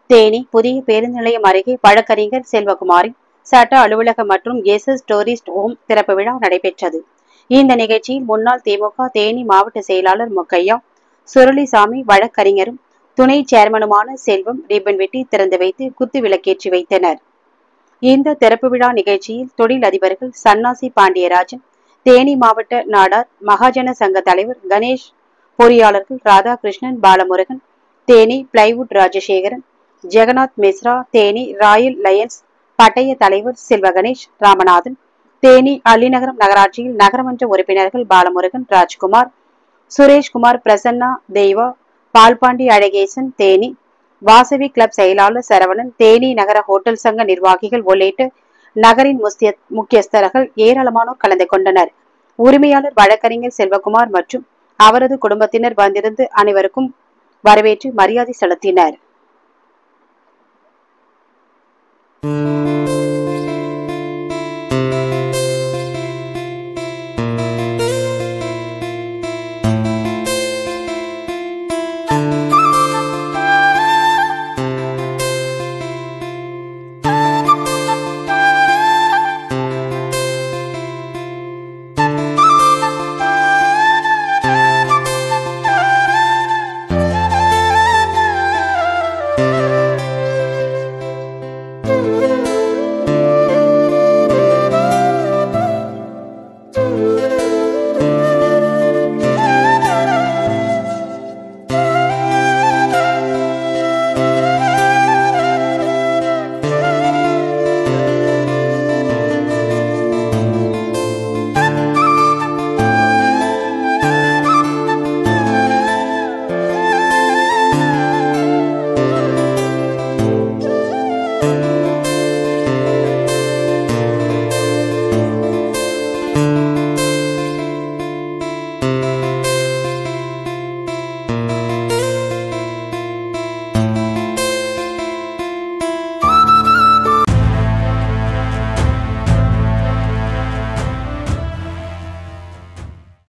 தேனி புதிய பேருந்து நிலையம் அருகே வழக்கறிஞர் செல்வகுமாரின் சட்ட அலுவலகம் மற்றும் எஸ்எஸ் டூரிஸ்ட் ஹோம் திறப்பு விழா நடைபெற்றது. இந்த நிகழ்ச்சியில் முன்னாள் திமுக தேனி மாவட்ட செயலாளர் முக்கையா, சுருளிசாமி வழக்கறிஞரும் துணை சேர்மனுமான செல்வம் ரிப்பன் வெட்டி திறந்து வைத்து குத்து விளக்கேற்றி வைத்தனர். இந்த திறப்பு விழா நிகழ்ச்சியில் தொழிலதிபர்கள் சன்னாசி பாண்டியராஜன், தேனி மாவட்ட நாடார் மகாஜன சங்க தலைவர் கணேஷ், பொறியாளர்கள் Radhakrishnan, Balamurugan, Theni plywood Rajasekaran, Jagannath Mishra, Theni royal lions பட்டய தலைவர் செல்வகணேஷ், ராமநாதன், தேனி அள்ளிநகரம் நகராட்சியில் நகரமன்ற உறுப்பினர்கள் பாலமுருகன், ராஜ்குமார், சுரேஷ்குமார், பிரசன்னா, தெய்வா, பால்பாண்டி, அழகேசன், தேனி வாசவி கிளப் செயலாளர் சரவணன், தேனி நகர ஹோட்டல் சங்க நிர்வாகிகள் உள்ளிட்ட நகரின் முக்கியஸ்தர்கள் ஏராளமானோர் கலந்து கொண்டனர். உரிமையாளர் வழக்கறிஞர் செல்வகுமார் மற்றும் அவரது குடும்பத்தினர் வந்திருந்து அனைவருக்கும் வரவேற்று மரியாதை செலுத்தினர்.